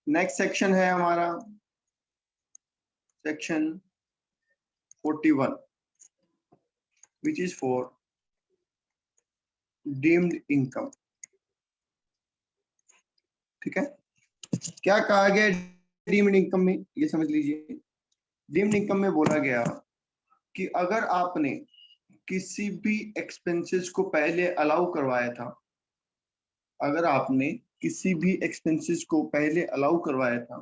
Next section है हमारा section 41 which is for deemed income। ठीक है, क्या कहा गया डीम्ड इनकम में, ये समझ लीजिए। डीम्ड इनकम में बोला गया कि अगर आपने किसी भी एक्सपेंसेस को पहले अलाउ करवाया था, अगर आपने किसी भी एक्सपेंसेस को पहले अलाउ करवाया था,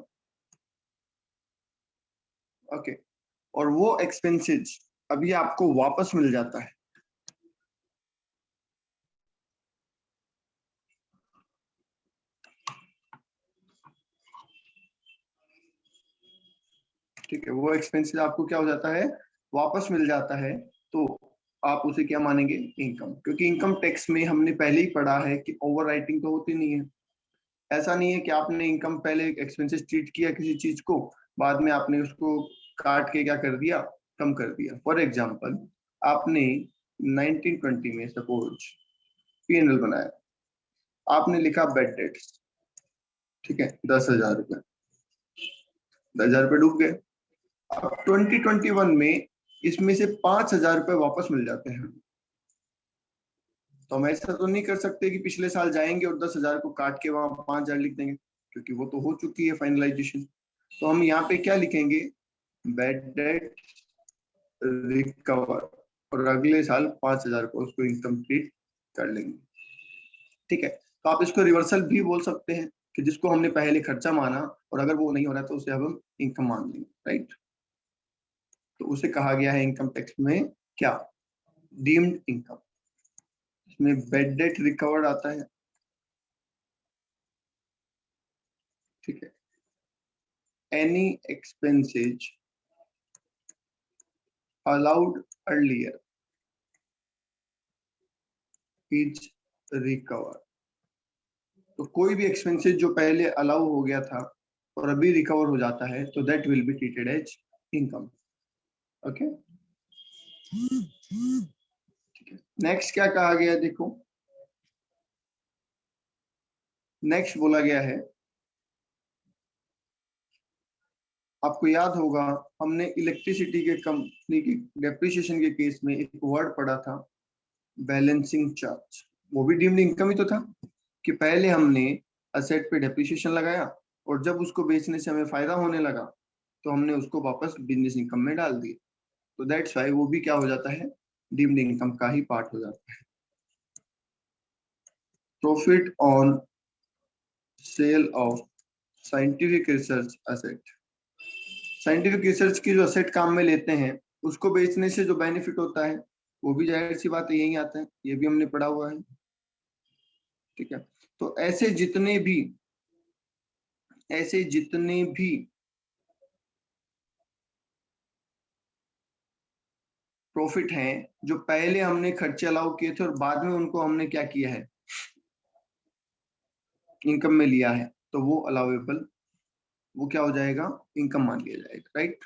ओके, और वो एक्सपेंसेस अभी आपको वापस मिल जाता है, ठीक है, वो एक्सपेंसेस आपको क्या हो जाता है, वापस मिल जाता है, तो आप उसे क्या मानेंगे, इनकम। क्योंकि इनकम टैक्स में हमने पहले ही पढ़ा है कि ओवर राइटिंग तो होती नहीं है। ऐसा नहीं है कि आपने इनकम पहले एक्सपेंसेस ट्रीट किया किसी चीज को, बाद में आपने उसको काट के क्या कर दिया, कम कर दिया। फॉर एग्जाम्पल, आपने 1920 में सपोज पीएनएल बनाया, आपने लिखा बेड डेट्स, ठीक है, 10,000 रुपए, 10,000 रुपए डूब गए। अब 2021 में इसमें से 5,000 रुपए वापस मिल जाते हैं, तो हम ऐसा तो नहीं कर सकते कि पिछले साल जाएंगे और 10,000 को काट के वहां 5,000 लिख देंगे, क्योंकि वो तो हो चुकी है फाइनलाइजेशन। तो हम यहाँ पे क्या लिखेंगे, बैड डेट रिकवर, और अगले साल 5,000 को उसको इनकम ट्रीट कर लेंगे। ठीक है, तो आप इसको रिवर्सल भी बोल सकते हैं कि जिसको हमने पहले खर्चा माना और अगर वो नहीं हो रहा तो उसे अब हम इनकम मान लेंगे, राइट। तो उसे कहा गया है इनकम टैक्स में क्या, डीम्ड इनकम। इसमें बैड डेट रिकवर्ड आता है, ठीक है, any expenses allowed earlier is recovered। तो कोई भी एक्सपेंसेस जो पहले अलाउ हो गया था और अभी रिकवर हो जाता है, तो that will be treated as income. Okay, ठीक है। नेक्स्ट क्या कहा गया, देखो नेक्स्ट बोला गया है, आपको याद होगा हमने इलेक्ट्रिसिटी के कंपनी की डेप्रिसिएशन के केस में एक वर्ड पढ़ा था, बैलेंसिंग चार्ज। वो भी डीम्ड इनकम ही तो था, कि पहले हमने असेट पे डेप्रिसिएशन लगाया और जब उसको बेचने से हमें फायदा होने लगा तो हमने उसको वापस बिजनेस इनकम में डाल दिया। तो दैट्स वाई वो भी क्या हो जाता है, डीम्ड इनकम का ही पार्ट हो जाता है। Profit on sale of scientific research asset, scientific research की जो असेट काम में लेते हैं उसको बेचने से जो बेनिफिट होता है वो भी जाहिर सी बात है यही आता है, ये भी हमने पढ़ा हुआ है। ठीक है, तो ऐसे जितने भी प्रॉफिट हैं जो पहले हमने खर्चे अलाउ किए थे और बाद में उनको हमने क्या किया है, इनकम में लिया है, तो वो अलाउेबल, वो क्या हो जाएगा, इनकम मान लिया जाएगा, राइट।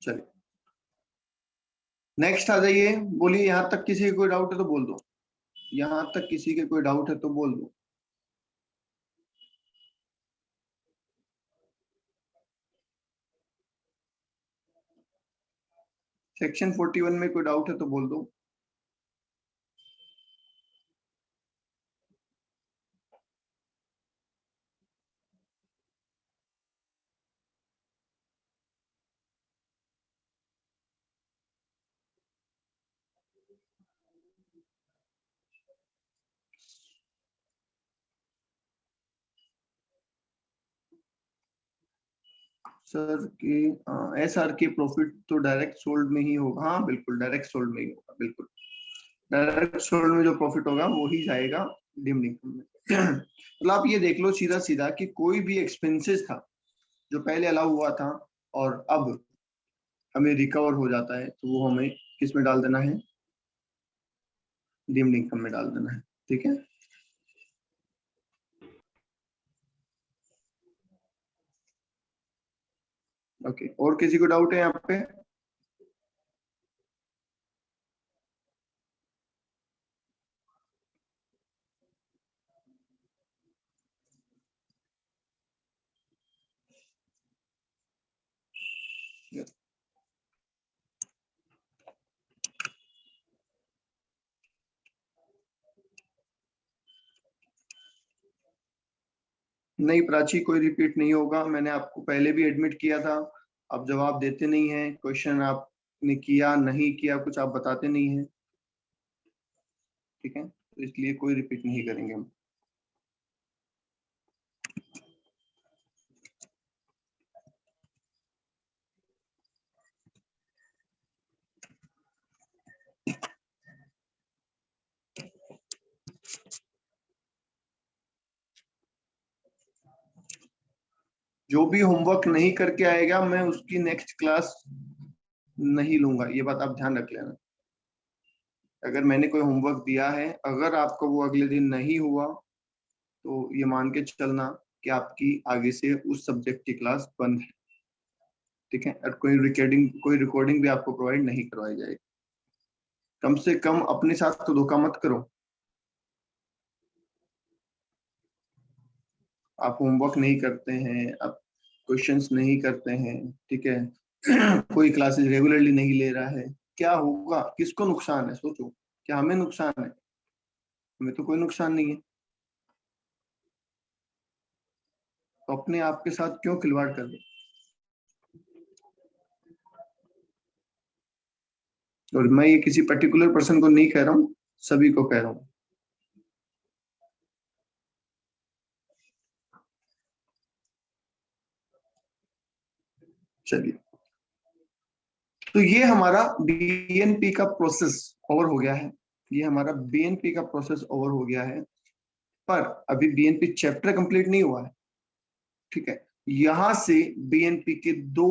चलिए नेक्स्ट आ जाइए, बोलिए, यहाँ तक किसी का कोई डाउट है तो बोल दो, यहाँ तक किसी के कोई डाउट है तो बोल दो। सेक्शन 41 में कोई डाउट है तो बोल दो। सर के एस आर के प्रॉफिट तो डायरेक्ट सोल्ड में ही होगा, हाँ बिल्कुल डायरेक्ट सोल्ड में ही होगा, बिल्कुल डायरेक्ट सोल्ड में जो प्रॉफिट होगा वो ही जाएगा डिम्ड इनकम में। मतलब आप ये देख लो सीधा सीधा कि कोई भी एक्सपेंसेस था जो पहले अलाउ हुआ था और अब हमें रिकवर हो जाता है, तो वो हमें किस में डाल देना है, डीम्ड इनकम में डाल देना है। ठीक है, ओके। और किसी को डाउट है यहाँ पे? नहीं प्राची, कोई रिपीट नहीं होगा। मैंने आपको पहले भी एडमिट किया था। आप जवाब देते नहीं हैं, क्वेश्चन आपने किया नहीं किया, कुछ आप बताते नहीं हैं। ठीक है, तो इसलिए कोई रिपीट नहीं करेंगे हम। जो भी होमवर्क नहीं करके आएगा मैं उसकी नेक्स्ट क्लास नहीं लूंगा, ये बात आप ध्यान रख लेना। अगर मैंने कोई होमवर्क दिया है, अगर आपको वो अगले दिन नहीं हुआ, तो ये मान के चलना कि आपकी आगे से उस सब्जेक्ट की क्लास बंद है। ठीक है, और कोई रिकॉर्डिंग भी आपको प्रोवाइड नहीं करवाई जाएगी। कम से कम अपने साथ तो धोखा मत करो। आप होमवर्क नहीं करते हैं, आप क्वेश्चंस नहीं करते हैं, ठीक है, कोई क्लासेस रेगुलरली नहीं ले रहा है, क्या होगा? किसको नुकसान है? सोचो, क्या हमें नुकसान है? हमें तो कोई नुकसान नहीं है। तो अपने आप के साथ क्यों खिलवाड़ कर रहे? और मैं ये किसी पर्टिकुलर पर्सन को नहीं कह रहा हूँ, सभी को कह रहा हूँ। चलिए, तो ये हमारा बीएनपी का प्रोसेस ओवर हो गया है। ये हमारा बीएनपी का प्रोसेस ओवर हो गया है, पर अभी बीएनपी चैप्टर कंप्लीट नहीं हुआ है। ठीक है, यहां से बीएनपी के दो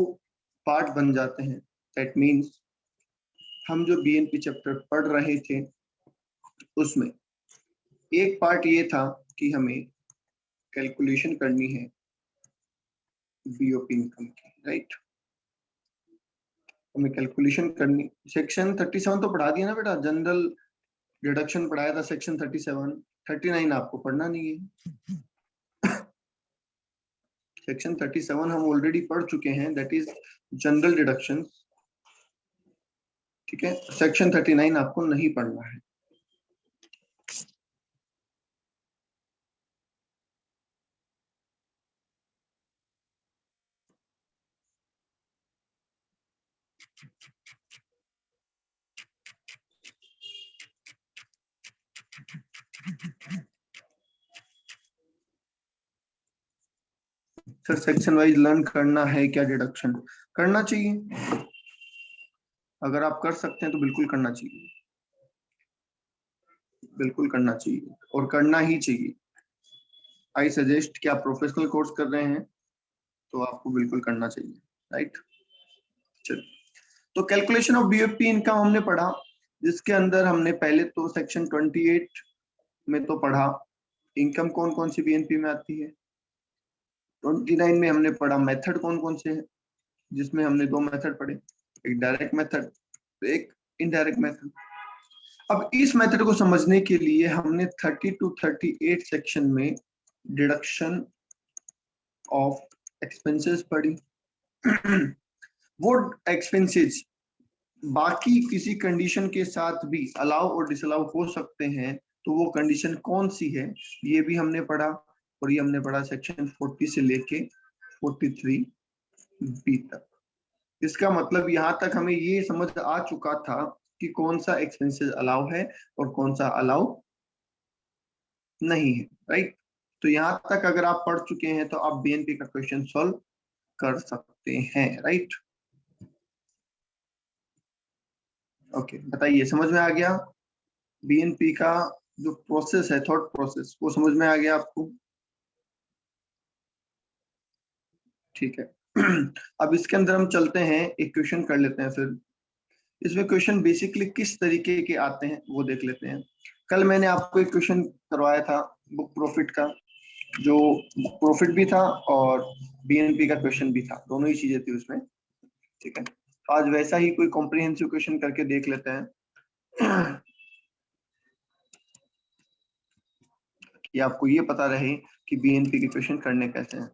पार्ट बन जाते हैं। दैट मीन्स हम जो बीएनपी चैप्टर पढ़ रहे थे उसमें एक पार्ट ये था कि हमें कैलकुलेशन करनी है बीओपी इनकम की, राइट। हमें कैलकुलेशन करनी, सेक्शन 37 तो पढ़ा दिया ना बेटा, जनरल डिडक्शन पढ़ाया था सेक्शन 37। 39 आपको पढ़ना नहीं है। सेक्शन 37 हम ऑलरेडी पढ़ चुके हैं, दैट इज जनरल डिडक्शन। ठीक है, सेक्शन 39 आपको नहीं पढ़ना है। सर सेक्शन वाइज लर्न करना है क्या डिडक्शन? करना चाहिए, अगर आप कर सकते हैं तो बिल्कुल करना चाहिए, बिल्कुल करना चाहिए और करना ही चाहिए। आई सजेस्ट कि आप प्रोफेशनल कोर्स कर रहे हैं तो आपको बिल्कुल करना चाहिए, राइट। चलिए, तो कैलकुलेशन ऑफ बीओपी इनकम हमने पढ़ा, जिसके अंदर हमने पहले तो सेक्शन 28 में तो पढ़ा इनकम कौन कौन सी बीएनपी में आती है। 29 में हमने पढ़ा मेथड कौन कौन से हैं, जिसमें हमने दो मेथड पढ़े, एक डायरेक्ट मेथड, एक इनडायरेक्ट मेथड। अब इस मेथड को समझने के लिए हमने 30 to 38 सेक्शन में डिडक्शन ऑफ एक्सपेंसेस पढ़ी। वो एक्सपेंसेस बाकी किसी कंडीशन के साथ भी अलाउ और डिसअलाउ हो सकते हैं, तो वो कंडीशन कौन सी है ये भी हमने पढ़ा। और ये हमने पढ़ा सेक्शन 40 से लेके 43 बी तक। इसका मतलब यहाँ तक हमें ये समझ आ चुका था कि कौन सा एक्सपेंसेस अलाउ है और कौन सा अलाउ नहीं है, राइट। तो यहाँ तक अगर आप पढ़ चुके हैं तो आप बीएनपी का क्वेश्चन सॉल्व कर सकते हैं, राइट। ओके, बताइए, समझ में आ गया? बीएनपी का जो प्रोसेस है, थॉट प्रोसेस, वो समझ में आ गया आपको? ठीक है। अब इसके अंदर हम चलते हैं, एक क्वेश्चन कर लेते हैं फिर। इसमें क्वेश्चन बेसिकली किस तरीके के आते हैं वो देख लेते हैं। कल मैंने आपको एक क्वेश्चन करवाया था बुक प्रॉफिट का, जो बुक प्रॉफिट भी था और बीएनपी का क्वेश्चन भी था, दोनों ही चीजें थी उसमें। ठीक है, तो आज वैसा ही कोई कॉम्प्रिहेंसिव क्वेश्चन करके देख लेते हैं कि आपको ये पता रहे कि बीएनपी के क्वेश्चन करने कैसे हैं।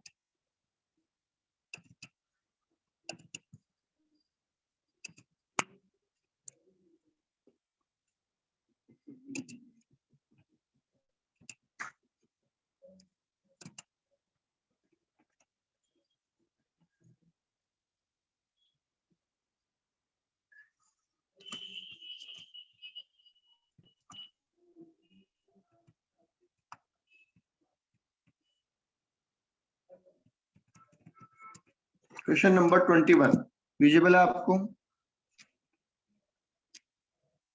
क्वेश्चन नंबर 21 विजिबल है आपको?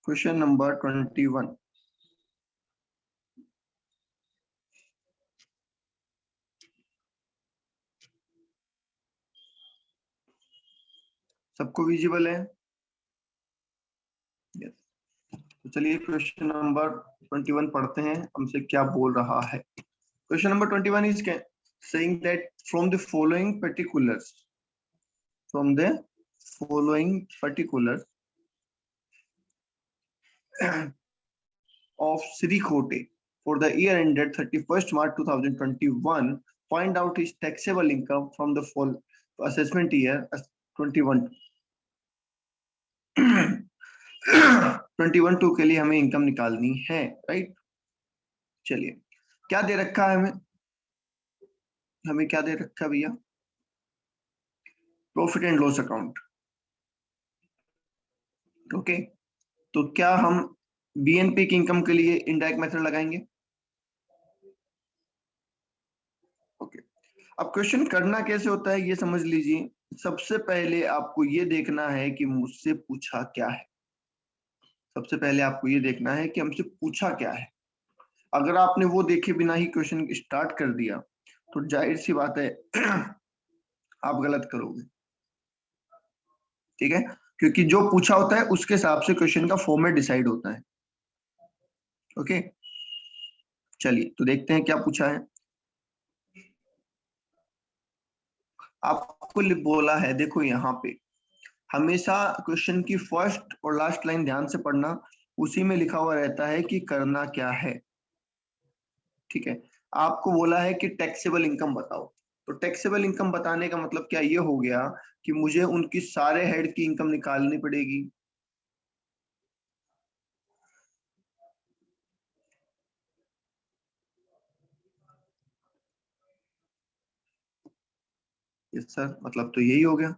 क्वेश्चन नंबर 21, सबको विजिबल है? यस। तो चलिए क्वेश्चन नंबर 21 पढ़ते हैं, हमसे क्या बोल रहा है। Question number 21 is saying that from the following particulars of Sri Khote for the year ended 31st March 2021, find out his taxable income from the full assessment year 21 21 के लिए हमें इनकम निकालनी है, राइट। चलिए, क्या दे रखा है हमें? हमें क्या दे रखा है भैया? Profit and loss account. Okay, तो क्या हम बीएनपी की इनकम के लिए इनडायरेक्ट मेथड लगाएंगे? ओके, अब क्वेश्चन करना कैसे होता है ये समझ लीजिए। सबसे पहले आपको ये देखना है कि मुझसे पूछा क्या है। सबसे पहले आपको ये देखना है कि हमसे पूछा क्या है। अगर आपने वो देखे बिना ही क्वेश्चन स्टार्ट कर दिया तो जाहिर सी बात है आप गलत करोगे। ठीक है, क्योंकि जो पूछा होता है उसके हिसाब से क्वेश्चन का फॉर्मेट डिसाइड होता है। ओके, चलिए तो देखते हैं क्या पूछा है। आपको बोला है, देखो यहाँ पे हमेशा क्वेश्चन की फर्स्ट और लास्ट लाइन ध्यान से पढ़ना, उसी में लिखा हुआ रहता है कि करना क्या है। ठीक है, आपको बोला है कि टैक्सेबल इनकम बताओ, तो टैक्सेबल इनकम बताने का मतलब क्या ये हो गया कि मुझे उनकी सारे हेड की इनकम निकालनी पड़ेगी। यस सर, मतलब तो यही हो गया।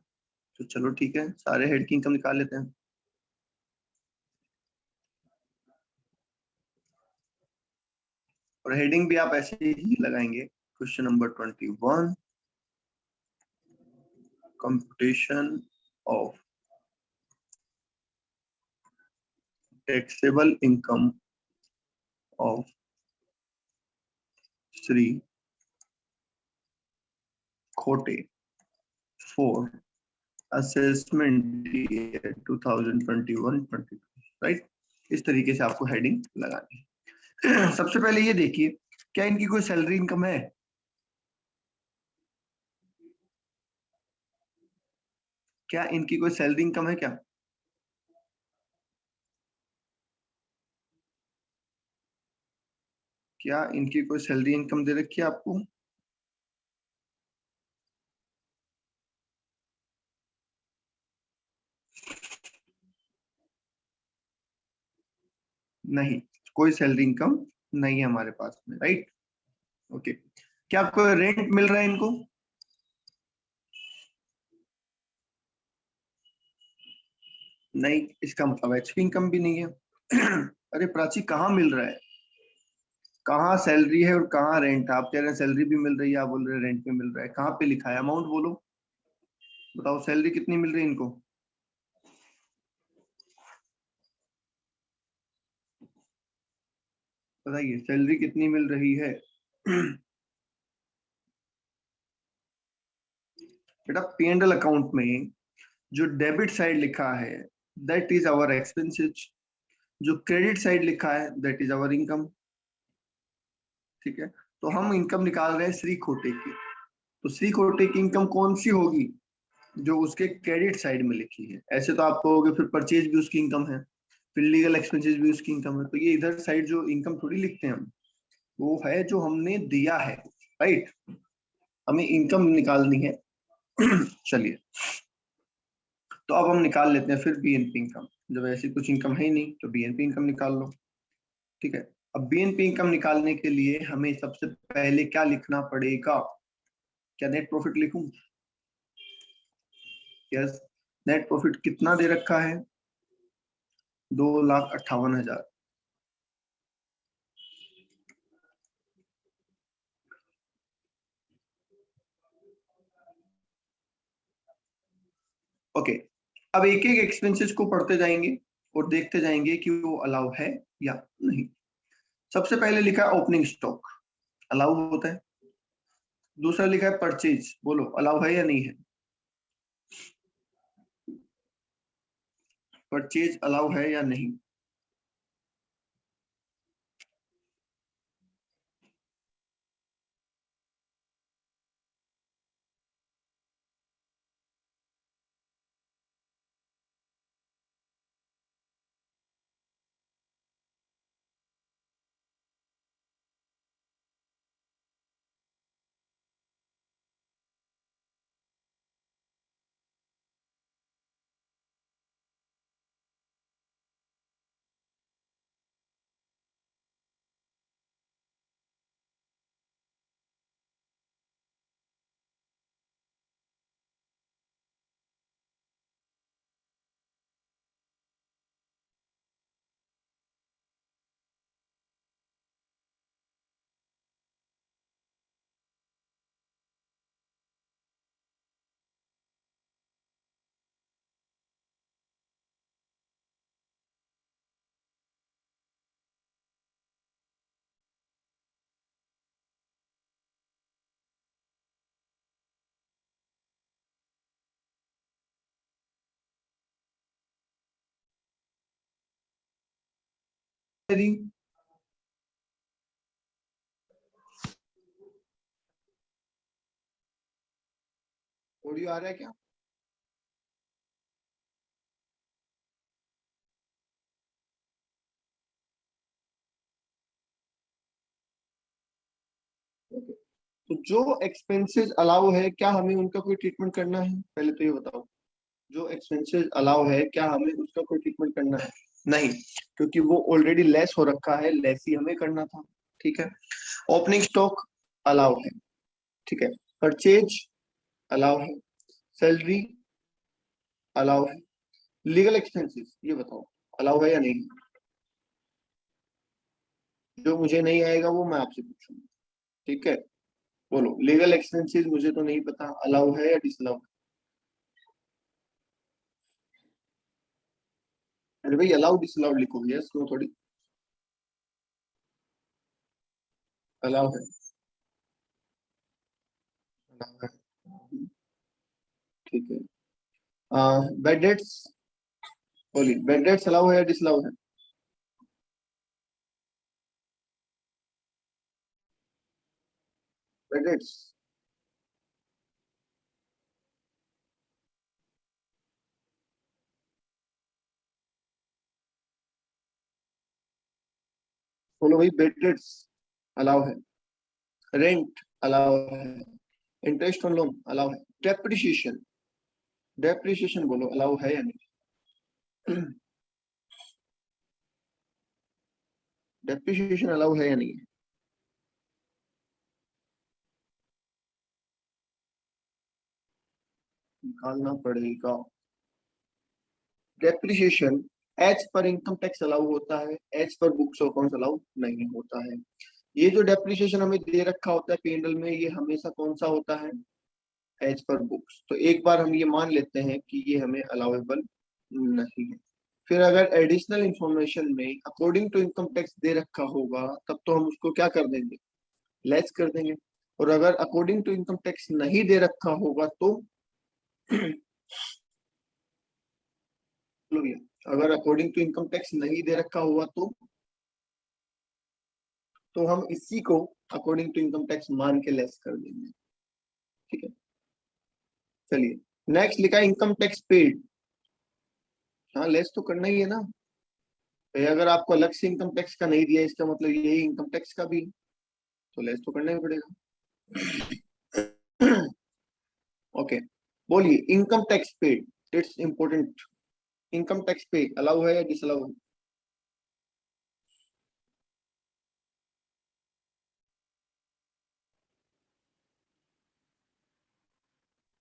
तो चलो ठीक है, सारे हेड की इनकम निकाल लेते हैं। और हेडिंग भी आप ऐसे ही लगाएंगे, question number 21, computation of taxable income of Shri Khote for assessment year 2021-22, right. इस तरीके से आपको हेडिंग लगानी है। सबसे पहले ये देखिए, क्या इनकी कोई सैलरी इनकम है? क्या इनकी कोई सैलरी इनकम है क्या? क्या इनकी कोई सैलरी इनकम दे रखी है आपको? नहीं, कोई सैलरी इनकम नहीं है हमारे पास में, राइट। ओके, क्या कोई रेंट मिल रहा है इनको? नहीं, इसका मतलब एचपी इनकम भी नहीं है। अरे प्राची, कहाँ मिल रहा है? कहाँ सैलरी है और कहाँ रेंट? आप कह रहे हैं सैलरी भी मिल रही है, आप बोल रहे हैं रेंट भी मिल रहा है। कहाँ पे लिखा है? अमाउंट बोलो, बताओ सैलरी कितनी मिल रही है इनको? बताइए सैलरी कितनी मिल रही है? बेटा, पी एंड एल अकाउंट में जो डेबिट साइड लिखा है दैट इज आवर एक्सपेंसेस। जो क्रेडिट साइड लिखा है दैट इज आवर इनकम। ठीक है, तो हम इनकम निकाल रहे हैं श्री खोटे की। तो श्री खोटे की इनकम कौन सी होगी? जो उसके क्रेडिट साइड में लिखी है। ऐसे तो आप कहोगे फिर परचेज भी उसकी इनकम है, फिर लीगल एक्सपेंसेस भी उसकी इनकम है, तो ये इधर साइड जो इनकम थोड़ी लिखते हैं हम, वो है जो हमने दिया है, राइट। हमें इनकम निकालनी है। चलिए, तो अब हम निकाल लेते हैं फिर बीएनपी इनकम। जब ऐसी कुछ इनकम है ही नहीं तो बीएनपी इनकम निकाल लो। ठीक है, अब बीएनपी इनकम निकालने के लिए हमें सबसे पहले क्या लिखना पड़ेगा? क्या नेट प्रॉफिट लिखूं? यस, नेट प्रॉफिट कितना दे रखा है? 2,58,000। ओके, अब एक एक एक्सपेंसेस को पढ़ते जाएंगे और देखते जाएंगे कि वो अलाउ है या नहीं। सबसे पहले लिखा है ओपनिंग स्टॉक, अलाउ होता है। दूसरा लिखा है परचेज, बोलो अलाउ है या नहीं है? परचेज अलाउ है या नहीं? ऑडियो आ रहा है क्या? Okay. तो जो एक्सपेंसेस अलाउ है क्या हमें उनका कोई ट्रीटमेंट करना है? पहले तो ये बताओ, जो एक्सपेंसेस अलाउ है क्या हमें उसका कोई ट्रीटमेंट करना है? नहीं, क्योंकि वो ऑलरेडी लेस हो रखा है, लेस ही हमें करना था। ठीक है, ओपनिंग स्टॉक अलाउ है। ठीक है, परचेज अलाउ है, सैलरी अलाउ है, लीगल एक्सपेंसेस ये बताओ अलाउ है या नहीं? जो मुझे नहीं आएगा वो मैं आपसे पूछूंगा। ठीक है, बोलो लीगल एक्सपेंसेस मुझे तो नहीं पता अलाउ है या डिसअलाउ। अरे भाई अलाउ डिसअलाउ लिखो, यस नो थोड़ी। अलाउ है, अलाउ है। ठीक है, बैड डेट्स, बोलिए बैड डेट्स अलाउ है या डिसअलाउ है? बैड डेट्स, बोलो भाई बैड डेट्स अलाउ है, रेंट अलाउ है, इंटरेस्ट ऑन लोन अलाउ है, डेप्रिसिएशन, डेप्रिसिएशन बोलो अलाउ है या नहीं? डेप्रिसिएशन अलाउ है या नहीं है? निकालना पड़ेगा। Depreciation as per income tax allow होता है, as per books of accounts allow नहीं होता है। ये जो डेप्रिसिएशन हमें दे रखा होता है पेंडल में, ये हमेशा कौन सा होता है? As per books. तो एक बार हम ये मान लेते हैं कि ये हमें अलाउेबल नहीं है। फिर अगर एडिशनल इंफॉर्मेशन में अकॉर्डिंग टू इनकम टैक्स दे रखा होगा तब तो हम उसको क्या कर देंगे? लेस कर देंगे। और अगर अकॉर्डिंग टू इनकम टैक्स नहीं दे रखा होगा तो बोलो भैया, अगर अकॉर्डिंग टू इनकम टैक्स नहीं दे रखा हुआ तो हम इसी को अकॉर्डिंग टू इनकम टैक्स मान के लेस कर देंगे। ठीक है, चलिए नेक्स्ट लिखा है इनकम टैक्स पेड। हाँ, लेस तो करना ही है ना भाई, अगर आपको अलग से इनकम टैक्स का नहीं दिया इसका मतलब यही इनकम टैक्स का भी, तो लेस तो करना ही पड़ेगा। ओके, बोलिए income tax paid, it's important. Income tax पे अलाउ है या डिसअलाउ है?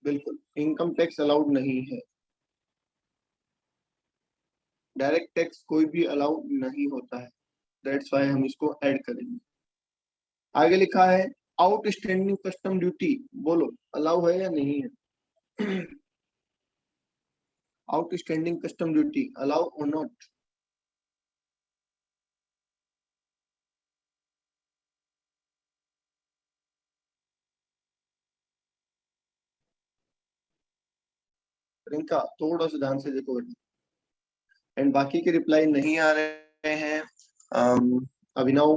बिल्कुल इनकम टैक्स अलाउड नहीं है, डायरेक्ट टैक्स कोई भी अलाउ नहीं होता है, दैट्स वाई हम इसको ऐड करेंगे। आगे लिखा है आउटस्टैंडिंग कस्टम ड्यूटी, बोलो अलाउ है या नहीं है? आउटस्टैंडिंग कस्टम ड्यूटी अलाउ और नॉट? प्रियंका थोड़ा सा ध्यान से देखो बेटा, एंड बाकी के रिप्लाई नहीं आ रहे हैं। अभिनव,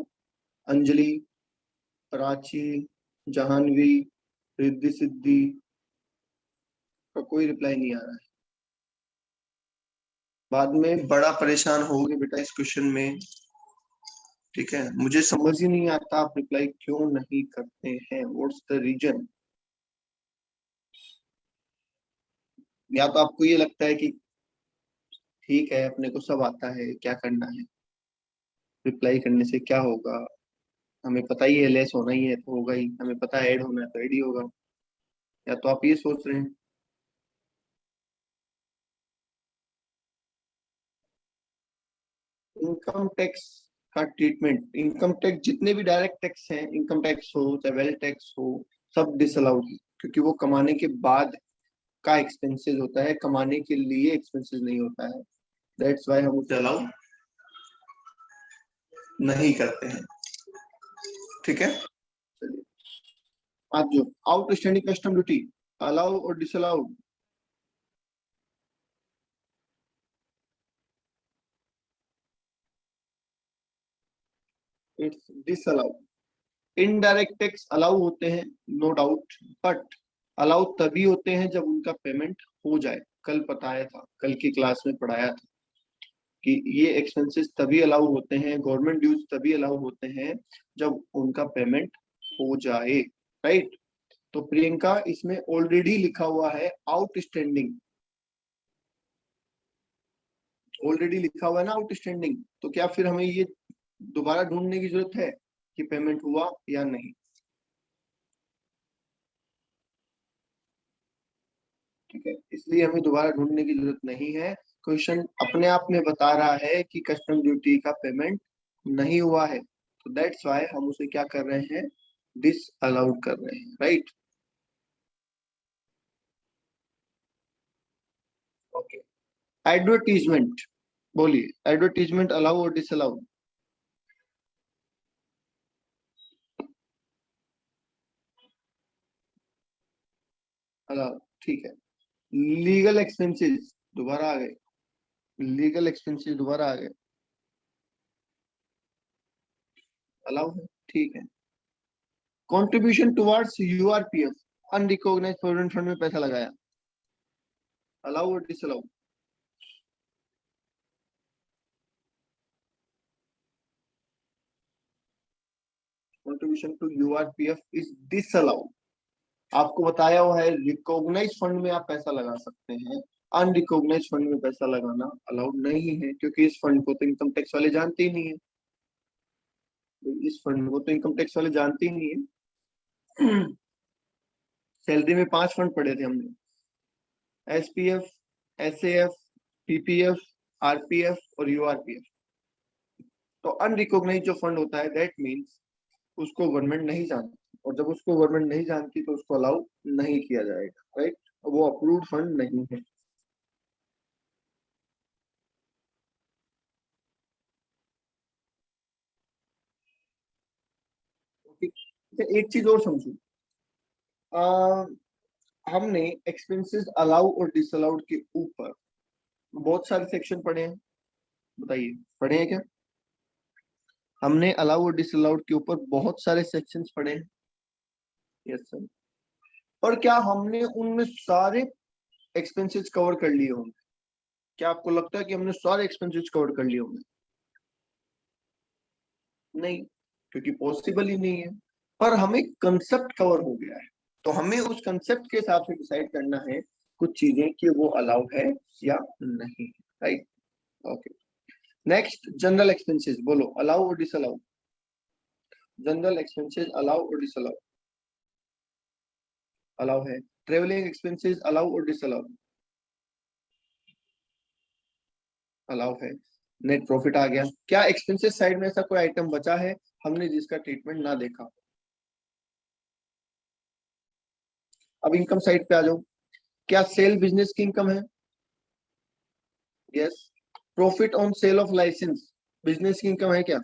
अंजलि, प्राची, जाह्नवी, रिद्धि सिद्धि का कोई रिप्लाई नहीं आ रहा है। बाद में बड़ा परेशान होगे बेटा इस क्वेश्चन में। ठीक है, मुझे समझ ही नहीं आता आप रिप्लाई क्यों नहीं करते हैं, व्हाट्स द रीजन? या तो आपको ये लगता है कि ठीक है अपने को सब आता है, क्या करना है, रिप्लाई करने से क्या होगा, हमें पता ही है लेस होना ही है तो होगा ही, हमें पता है ऐड होना है तो ऐड ही होगा। या तो आप ये सोच रहे हैं। इनकम टैक्स का ट्रीटमेंट, इनकम टैक्स जितने भी डायरेक्ट टैक्स हैं, इनकम टैक्स हो चाहे वेल्थ टैक्स हो, सब डिसअलाउड है, क्योंकि वो कमाने के बाद का एक्सपेंसेस होता है, कमाने के लिए एक्सपेंसेस नहीं होता है, दैट्स वाई हम उसे अलाउ नहीं करते हैं। ठीक है, चलिए आज जो आउटस्टैंडिंग कस्टम ड्यूटी अलाउ और disallowed? It's disallowed. Indirect tax allow होते हैं, नो डाउट, बट अलाउ तभी होते हैं जब उनका पेमेंट हो जाए। कल बताया था, कल की क्लास में पढ़ाया था कि ये एक्सपेंसेस तभी अलाउ होते हैं, गवर्नमेंट ड्यूज तभी अलाउ होते हैं जब उनका पेमेंट हो जाए, राइट? तो प्रियंका इसमें ऑलरेडी लिखा हुआ है आउटस्टैंडिंग, ऑलरेडी लिखा हुआ है ना आउटस्टैंडिंग, तो क्या फिर हमें ये दोबारा ढूंढने की जरूरत है कि पेमेंट हुआ या नहीं? ठीक है, इसलिए हमें दोबारा ढूंढने की जरूरत नहीं है। क्वेश्चन अपने आप में बता रहा है कि कस्टम ड्यूटी का पेमेंट नहीं हुआ है, तो दैट्स वाई हम उसे क्या कर रहे हैं, डिस अलाउड कर रहे हैं, राइट? ओके, एडवर्टीजमेंट, बोलिए एडवर्टीजमेंट अलाउ और डिस अलाउ? अलाउ, ठीक है। लीगल एक्सपेंसेस दोबारा आ गए, लीगल एक्सपेंसेस दोबारा आ गए, अलाउ है, ठीक है। Contribution towards URPF, unrecognised provident fund में पैसा लगाया, अलाउ और disallow? Contribution to URPF is disallowed. आपको बताया हुआ है रिकॉग्नाइज फंड में आप पैसा लगा सकते हैं, अनरिकॉग्नाइज फंड में पैसा लगाना अलाउड नहीं है, क्योंकि इस फंड को तो इनकम टैक्स वाले जानते ही नहीं है। तो इस फंड को तो इनकम टैक्स वाले जानते ही नहीं है। सैलरी में 5 फंड पढ़े थे हमने, एसपीएफ, एसएएफ, पीपीएफ, आरपीएफ और यूआरपीएफ। तो अनरिकॉग्नाइज जो फंड होता है दैट मीन्स उसको गवर्नमेंट नहीं जानती, और जब उसको गवर्नमेंट नहीं जानती तो उसको अलाउ नहीं किया जाएगा, राइट? वो अप्रूव्ड फंड नहीं है। ठीक है, एक चीज और समझो, हमने एक्सपेंसेस अलाउ और डिसअलाउड के ऊपर बहुत सारे सेक्शन पढ़े हैं, बताइए पढ़े हैं क्या? हमने अलाउ और डिसअलाउड के ऊपर बहुत सारे सेक्शंस पढ़े हैं। Yes sir. और क्या हमने उनमें सारे एक्सपेंसेस कवर कर लिए होंगे? क्या आपको लगता है कि हमने सारे एक्सपेंसेस कवर कर लिए होंगे? नहीं, क्योंकि पॉसिबल ही नहीं है। पर हमें कंसेप्ट कवर हो गया है, तो हमें उस कंसेप्ट के हिसाब से डिसाइड करना है कुछ चीजें कि वो अलाउ है या नहीं। Right, okay. Next, general expenses, बोलो अलाउ और डिसअलाउ। जनरल एक्सपेंसेस अलाउ और डिसअलाउ? अलाउ है। ट्रेवलिंग एक्सपेंसेस अलाउ और डिसअलाउ? अलाउ है। नेट प्रॉफिट आ गया। क्या एक्सपेंसेस साइड में ऐसा कोई आइटम बचा है हमने जिसका ट्रीटमेंट ना देखा? अब इनकम साइड पे आ जाओ। क्या सेल बिजनेस की इनकम है? Yes. Profit on sale of licence business की इनकम है क्या?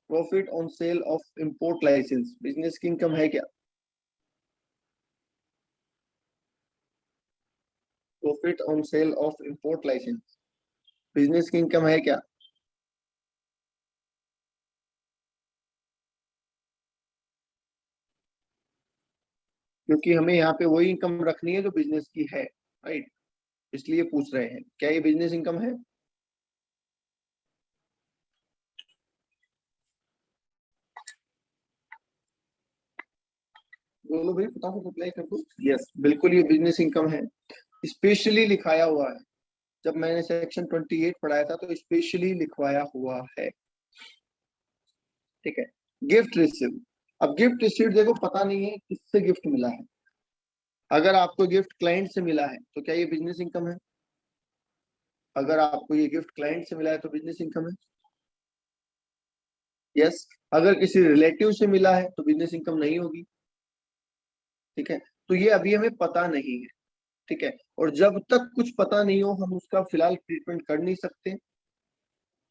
Profit on sale of import licence business की इनकम है क्या? Profit on sale of import licence business की इनकम है क्या? क्योंकि हमें यहाँ पे वही इनकम रखनी है जो बिजनेस की है, राइट, इसलिए पूछ रहे हैं क्या ये बिजनेस इनकम है? बोलो भाई, फटाफट अप्लाई कर दो। यस, बिल्कुल ये बिजनेस इनकम है, स्पेशली लिखाया हुआ है। जब मैंने सेक्शन 28 पढ़ाया था तो स्पेशली लिखवाया हुआ है। ठीक है। Gift receive. अब गिफ्ट रिसीव देखो, पता नहीं है किससे गिफ्ट मिला है। अगर आपको गिफ्ट क्लाइंट से मिला है तो क्या ये बिजनेस इनकम है? अगर आपको ये गिफ्ट क्लाइंट से मिला है तो बिजनेस इनकम है। यस। अगर किसी रिलेटिव से मिला है तो बिजनेस इनकम नहीं होगी। ठीक है। तो ये अभी हमें पता नहीं है। ठीक है। और जब तक कुछ पता नहीं हो हम उसका फिलहाल ट्रीटमेंट कर नहीं सकते।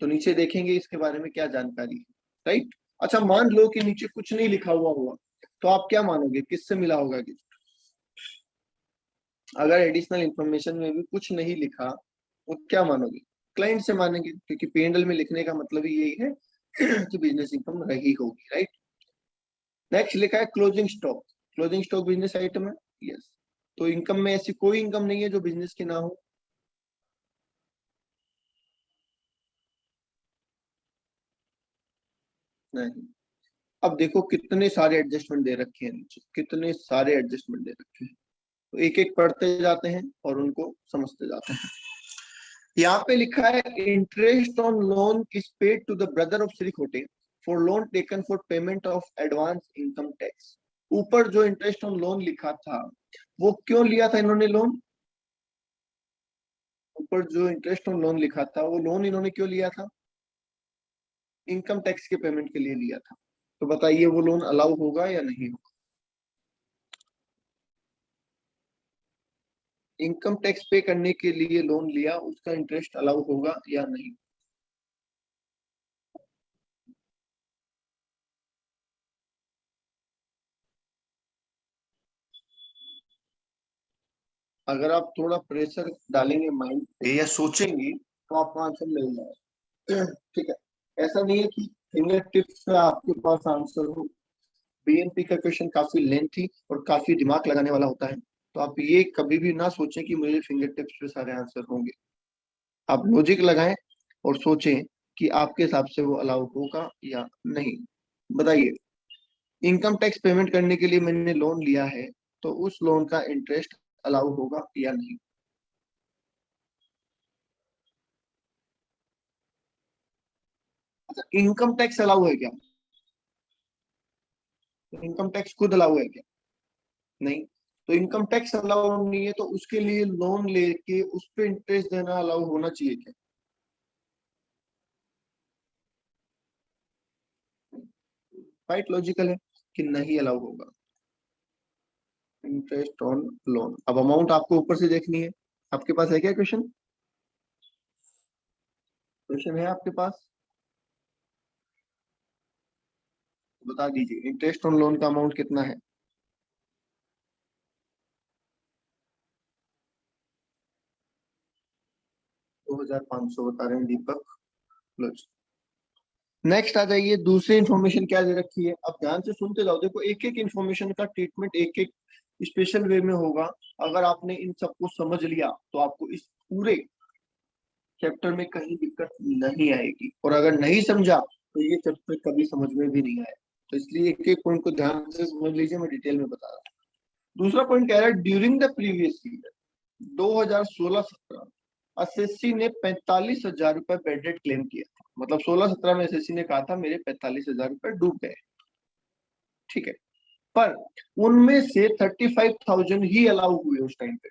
तो नीचे देखेंगे इसके बारे में क्या जानकारी है। राइट। अच्छा, मान लो कि नीचे कुछ नहीं लिखा हुआ हुआ, तो आप क्या मानोगे किससे मिला होगा गिफ्ट? अगर एडिशनल इंफॉर्मेशन में भी कुछ नहीं लिखा तो क्या मानोगे? क्लाइंट से मानेंगे, क्योंकि पीएनएल में लिखने का मतलब ही यही है कि बिजनेस इनकम रही होगी। राइट। नेक्स्ट लिखा है closing stock. Closing stock business item है। यस। तो इनकम में ऐसी कोई इनकम नहीं है जो बिजनेस की ना हो। नहीं। अब देखो कितने सारे एडजस्टमेंट दे रखे हैं नीचे, कितने सारे एडजस्टमेंट दे रखे हैं। तो एक एक पढ़ते जाते हैं और उनको समझते जाते हैं। यहाँ पे लिखा है interest on loan is paid to the brother of Shri Khote for loan taken for payment of advance income tax. ऊपर जो इंटरेस्ट ऑन लोन लिखा था वो क्यों लिया था इन्होंने लोन? ऊपर जो इंटरेस्ट ऑन लोन लिखा था वो लोन इन्होंने क्यों लिया था? इनकम टैक्स के पेमेंट के लिए लिया था। तो बताइए वो लोन अलाउ होगा या नहीं होगा? इनकम टैक्स पे करने के लिए लोन लिया, उसका इंटरेस्ट अलाउ होगा या नहीं? अगर आप थोड़ा प्रेशर डालेंगे माइंड पे या सोचेंगे तो आपको आंसर मिल जाएगा। ठीक है। ऐसा नहीं है कि फिंगर टिप्स से आपके पास आंसर हो। बीएनपी का क्वेश्चन काफी लेंथी और काफी दिमाग लगाने वाला होता है। तो आप ये कभी भी ना सोचें कि मेरे फिंगर टिप्स पे सारे आंसर होंगे। आप लॉजिक लगाएं और सोचें कि आपके हिसाब से वो अलाउ होगा या नहीं। बताइए, इनकम टैक्स पेमेंट करने के लिए मैंने लोन लिया है, तो उस लोन का इंटरेस्ट अलाउ होगा या नहीं? अच्छा, इनकम टैक्स अलाउ है क्या? इनकम टैक्स खुद अलाउ है क्या? नहीं। तो इनकम टैक्स अलाउ नहीं है तो उसके लिए लोन लेके उस पे इंटरेस्ट देना अलाउ होना चाहिए क्या? राइट, लॉजिकल है कि नहीं अलाउ होगा। Interest on loan. अब अमाउंट आपको ऊपर से देखनी है। आपके पास है क्या क्वेश्चन? क्वेश्चन है आपके पास? बता दीजिए इंटरेस्ट ऑन लोन का अमाउंट कितना है? 2500 बता रहे हैं दीपक। नेक्स्ट आ जाइए, दूसरी इन्फॉर्मेशन क्या दे रखी है, अब ध्यान से सुनते जाओ। देखो एक एक इन्फॉर्मेशन का ट्रीटमेंट एक एक स्पेशल वे में होगा। अगर आपने इन सबको समझ लिया तो आपको इस पूरे चैप्टर में कहीं दिक्कत नहीं आएगी, और अगर नहीं समझा तो ये चैप्टर कभी समझ में भी नहीं आए। तो इसलिए एक एक पॉइंट को ध्यान से समझ लीजिए, मैं डिटेल में बता रहा हूँ। दूसरा पॉइंट कह रहा है during the previous year 2016-17 SSC ने 45,000 रुपए बेड रेट क्लेम किया था। मतलब 16-17 में एसएससी ने कहा था मेरे 45,000 रुपए डूब गए, ठीक है। पर उनमें से 35,000 ही अलाउ हुए उस टाइम पे।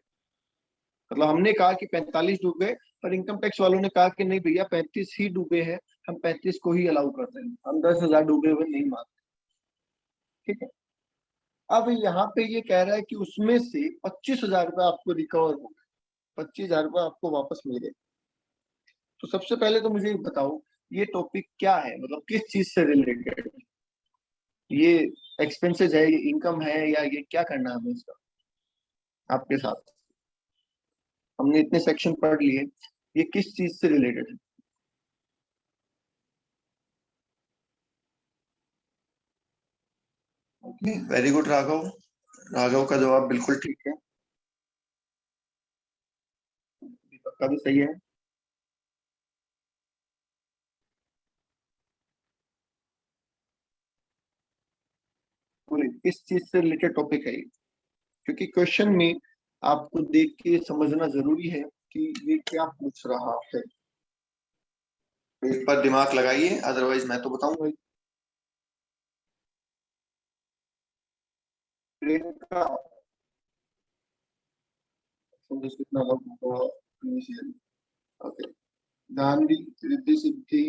मतलब हमने कहा कि 45 डूब गए, पर इनकम टैक्स वालों ने कहा कि नहीं भैया 35 ही डूबे हैं, हम 35 को ही अलाउ करते हैं, हम 10,000 डूबे हुए नहीं मानते, ठीक है। अब यहाँ पे ये कह रहा है कि उसमें से 25,000 रुपए आपको रिकवर हो गए, 25,000 रुपए आपको वापस मिल गए। तो सबसे पहले तो मुझे बताओ ये टॉपिक क्या है, मतलब किस चीज से रिलेटेड, ये एक्सपेंसेस है, ये इनकम है, या ये क्या करना है हमें इसका आपके साथ। हमने इतने सेक्शन पढ़ लिए, ये किस चीज से रिलेटेड है। Okay, very good Raghav. Raghav का जवाब बिल्कुल ठीक है, दीपक का भी सही है। बोलिए किस चीज से रिलेटेड टॉपिक है ये, क्योंकि क्वेश्चन में आपको देख के समझना जरूरी है कि ये क्या पूछ रहा है। तो इस पर दिमाग लगाइए, अदरवाइज मैं तो बताऊंगा ही। ट्रेन का संदेश कितना होगा इनिशियल। ओके, गांधी, रिद्धि सिद्धि,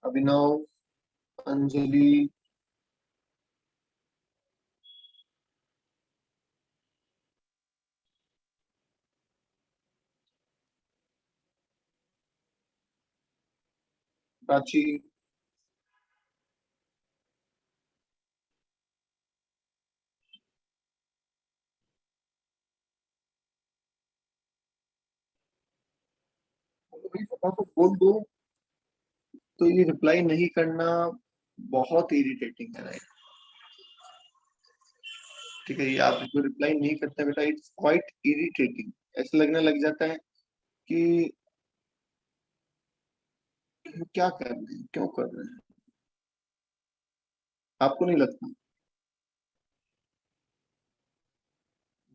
अभिनव, अंजलि, प्राची, भाई फटाफट बोल दो। तो ये रिप्लाई नहीं करना बहुत इरिटेटिंग है, राइट। ठीक है, ये आप जो रिप्लाई नहीं करते बेटा, इट्स क्वाइट इरिटेटिंग। ऐसा लगने लग जाता है कि क्या कर रहे हैं, क्यों कर रहे हैं। आपको नहीं लगता?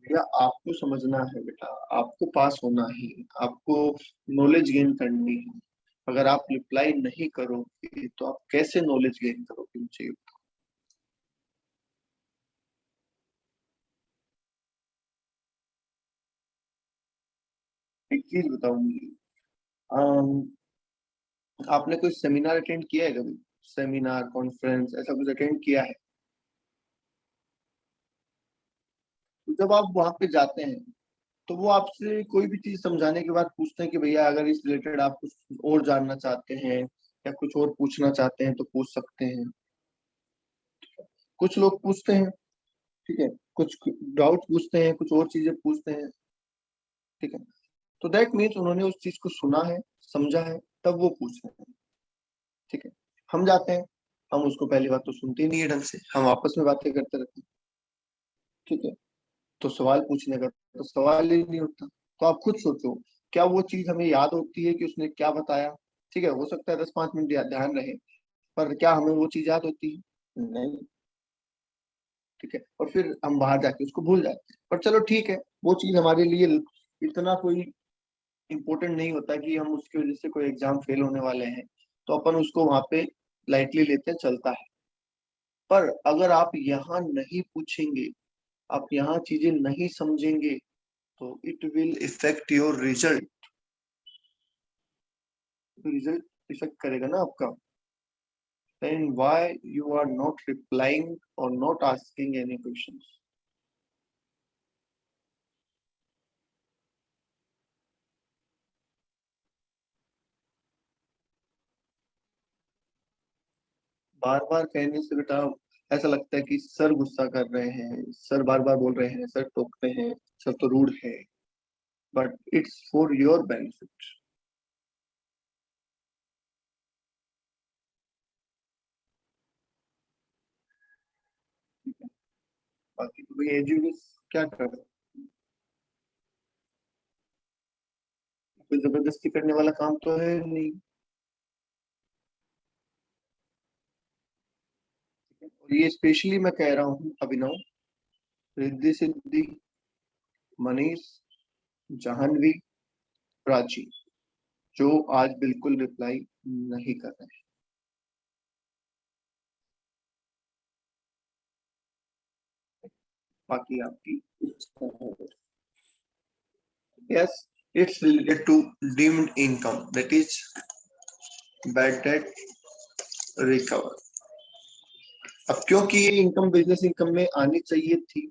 भैया आपको समझना है बेटा, आपको पास होना है, आपको नॉलेज गेन करनी है। अगर आप रिप्लाई नहीं करोगे तो आप कैसे नॉलेज गेन करोगे मुझे। एक चीज बताओ मुझे, आपने कोई सेमिनार अटेंड किया है कभी? सेमिनार, कॉन्फ्रेंस, ऐसा कुछ अटेंड किया है? तो जब आप वहां पे जाते हैं तो वो आपसे कोई भी चीज समझाने के बाद पूछते हैं कि भैया अगर इस रिलेटेड आप कुछ और जानना चाहते हैं या कुछ और पूछना चाहते हैं तो पूछ सकते हैं। कुछ लोग पूछते हैं, ठीक है, कुछ डाउट पूछते हैं, कुछ और चीजें पूछते हैं, ठीक है। तो दैट मीन्स उन्होंने उस चीज को सुना है, समझा है, तब वो पूछ रहे हैं, ठीक है। हम जाते हैं, हम उसको पहली बात तो सुनते ही नहीं है ढंग से, हम आपस में बातें करते रहते हैं, ठीक है। तो सवाल पूछने का तो सवाल ही नहीं होता। तो आप खुद सोचो, क्या वो चीज हमें याद होती है कि उसने क्या बताया? ठीक है, हो सकता है 10-5 मिनट ध्यान रहे, पर क्या हमें वो चीज याद होती है? नहीं, ठीक है। और फिर हम बाहर जाके उसको भूल जाते हैं। पर चलो ठीक है, वो चीज हमारे लिए इतना कोई इम्पोर्टेंट नहीं होता कि हम उसकी वजह से कोई एग्जाम फेल होने वाले हैं, तो अपन उसको वहां पे लाइटली लेते हैं, चलता है। पर अगर आप यहाँ नहीं पूछेंगे, आप यहाँ चीजें नहीं समझेंगे, तो it will effect your result. तो रिजल्ट इफेक्ट करेगा ना आपका। then why you are not replying or not asking any questions? बार बार कहने से बेटा ऐसा लगता है कि सर गुस्सा कर रहे हैं, सर बार बार बोल रहे हैं, सर टोकते हैं, सर तो रूड है। but it's for your benefit. बाकी तो भाई एजुकेशन क्या कर रहे, कोई जबरदस्ती करने वाला काम तो है नहीं। और ये स्पेशली मैं कह रहा हूँ अभिनव, रिद्धि सिद्धि, मनीष, जाह्नवी, प्राची, जो आज बिल्कुल रिप्लाई नहीं कर रहे। बाकी आपकी, yes, it's related to deemed income, that is bad debt recover। अब क्योंकि ये इनकम बिजनेस इनकम में आनी चाहिए थी,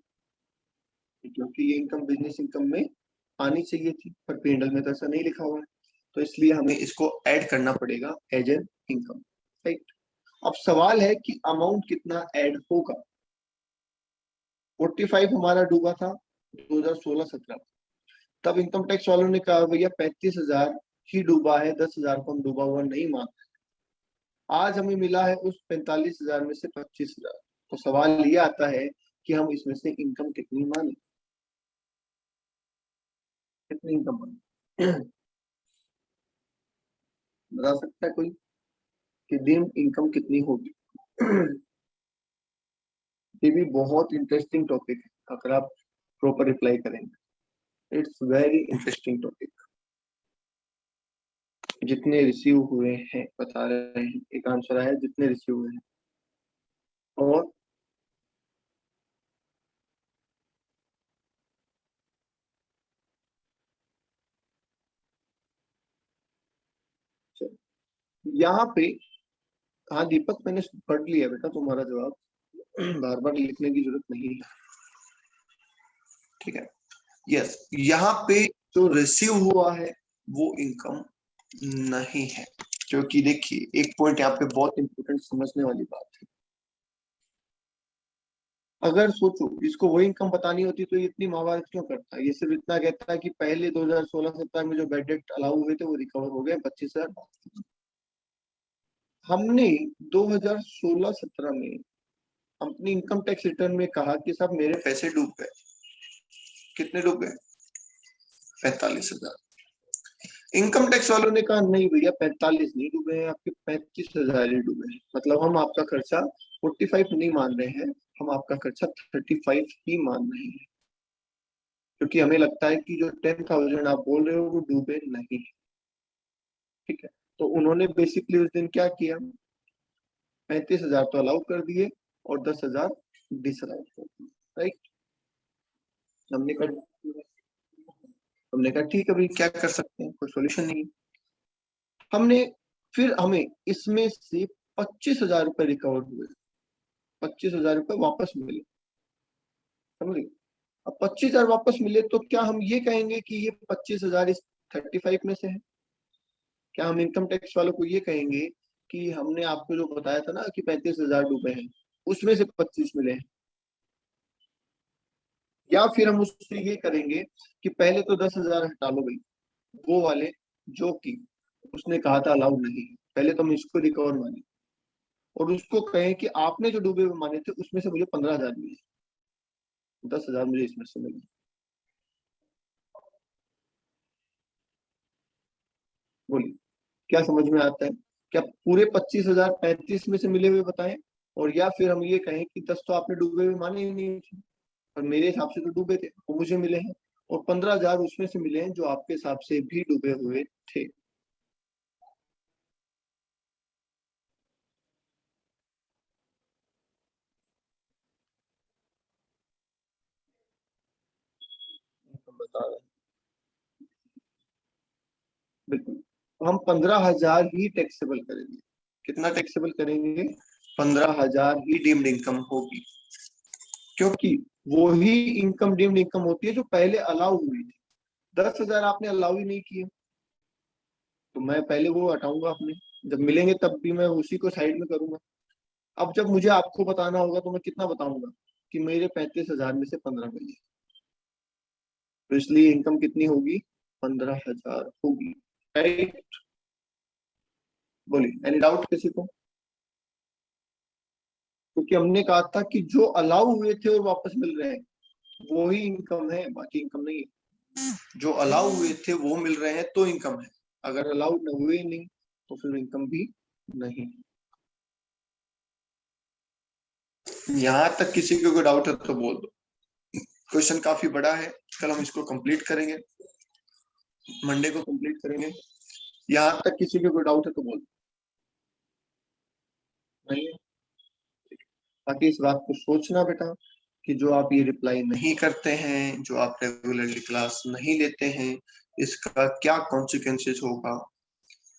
क्योंकि ये इनकम बिजनेस इनकम में आनी चाहिए थी, पर पेंडल में तो ऐसा नहीं लिखा हुआ है, तो इसलिए हमें इसको ऐड करना पड़ेगा एज एन इनकम, राइट। अब सवाल है कि अमाउंट कितना ऐड होगा। 45 हमारा डूबा था 2016-17, तब इनकम टैक्स वालों ने कहा भैया 35,000 ही डूबा है, 10,000 को हम डूबा हुआ नहीं मान। आज हमें मिला है उस 45,000 में से 25,000, तो सवाल ये आता है कि हम इसमें से इनकम कितनी माने, कितनी इनकम माने। बता सकता है कोई कि दिन इनकम कितनी होगी? ये भी बहुत इंटरेस्टिंग टॉपिक है, अगर आप प्रॉपर रिप्लाई करेंगे। It's very interesting topic. जितने रिसीव हुए हैं बता रहे हैं, एक आंसर आया जितने रिसीव हुए हैं। और यहाँ पे, हाँ दीपक मैंने पढ़ लिया बेटा तुम्हारा जवाब, बार बार लिखने की जरूरत नहीं है, ठीक है। यस, यहाँ पे जो रिसीव हुआ है वो इनकम नहीं है, क्योंकि देखिए एक पॉइंट यहाँ पे बहुत इंपॉर्टेंट समझने वाली बात है। अगर सोचो इसको वही इनकम बतानी होती तो ये इतनी महाभारत क्यों करता है, ये सिर्फ इतना कहता है कि पहले 2016-17 में जो बैड डेट अलाउ हुए थे वो रिकवर हो गए 25,000। हमने 2016-17 में अपनी इनकम टैक्स रिटर्न में कहा कि साहब मेरे पैसे डूब गए, कितने डूब गए? 45,000। इनकम टैक्स वालों ने कहा नहीं भैया 45 नहीं डूबे हैं आपके, 35,000 ही डूबे हैं, मतलब हम आपका खर्चा 45 नहीं मान रहे हैं, हम आपका खर्चा 35 ही मान रहे हैं, क्योंकि हमें लगता है कि जो 10,000 आप बोल रहे हो वो डूबे नहीं है, ठीक है। तो उन्होंने बेसिकली उस दिन क्या किया, 35,000 तो अलाउ कर दिए और 10,000 डिसअलाउ कर दिए, राइट। हमने कहा हमने कहा ठीक है भाई, क्या कर सकते हैं, कोई सोल्यूशन नहीं। हमने फिर हमें इसमें से 25,000 रुपए रिकवर हुए, 25,000 रुपए वापस मिले, समझ गए। अब 25,000 वापस मिले तो क्या हम ये कहेंगे कि ये 25,000 इस 35 में से है? क्या हम इनकम टैक्स वालों को ये कहेंगे कि हमने आपको जो बताया था ना कि 35,000 डूबे हैं उसमें से 25 मिले हैं? या फिर हम उससे ये करेंगे कि पहले तो 10,000 हटा लो भाई, वो वाले जो कि उसने कहा था अलाउ नहीं है, पहले तो हम इसको रिकवर माने, और उसको कहें कि आपने जो डूबे हुए माने थे उसमें से मुझे 15,000 मिले, 10,000 मुझे इसमें से मिले। बोलिए क्या समझ में आता है? क्या पूरे 25,000 35 में से मिले हुए बताएं, और या फिर हम ये कहें कि 10 तो आपने डूबे हुए माने ही नहीं थे, और मेरे हिसाब से तो डूबे थे वो मुझे मिले हैं, और 15,000 उसमें से मिले हैं जो आपके हिसाब से भी डूबे हुए थे। हम बता रहे हैं बिल्कुल, तो हम 15,000 ही टैक्सेबल करेंगे। कितना टैक्सेबल करेंगे? 15,000 ही डीम्ड इनकम होगी, क्योंकि वो ही इनकम डीम्ड इनकम होती है जो पहले अलाउ हुई थी। 10,000 आपने अलाउ ही नहीं किए, तो मैं पहले वो हटाऊंगा अपने, जब मिलेंगे तब भी मैं उसी को साइड में करूंगा। अब जब मुझे आपको बताना होगा तो मैं कितना बताऊंगा कि मेरे 35,000 में से 15 मिले, तो इसलिए इनकम कितनी होगी, 15,000 होगी, राइट। बोलिए, एनी डाउट किसी को? क्योंकि हमने कहा था कि जो अलाउ हुए थे और वापस मिल रहे हैं वो ही इनकम है, बाकी इनकम नहीं है। जो अलाउ हुए थे वो मिल रहे हैं तो इनकम है, अगर अलाउ न हुए नहीं तो फिर इनकम भी नहीं। यहां तक किसी को कोई डाउट है तो बोल दो। क्वेश्चन काफी बड़ा है, कल हम इसको कंप्लीट करेंगे, मंडे को कंप्लीट करेंगे। यहाँ तक किसी को कोई डाउट है तो बोल दो। नहीं है? बाकी इस बात को सोचना बेटा कि जो आप ये रिप्लाई नहीं करते हैं, जो आप रेगुलरली क्लास नहीं लेते हैं, इसका क्या कॉन्सिक्वेंसेस होगा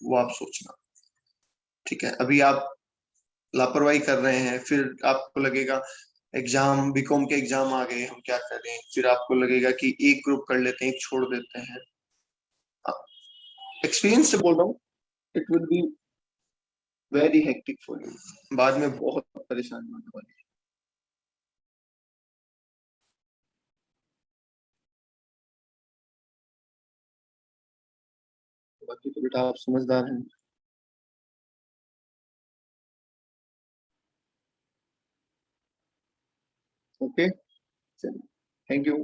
वो आप सोचना। ठीक है, अभी आप लापरवाही कर रहे हैं, फिर आपको लगेगा एग्जाम, बीकॉम के एग्जाम आ गए, हम क्या करें, फिर आपको लगेगा कि एक ग्रुप कर लेते हैं, एक छोड़ देते हैं। एक्सपीरियंस से बोल रहा हूँ, it will be very hectic for you, बाद में बहुत परेशानी होने वाली है। बाकी तो बेटा आप समझदार हैं। ओके, चलिए, थैंक यू।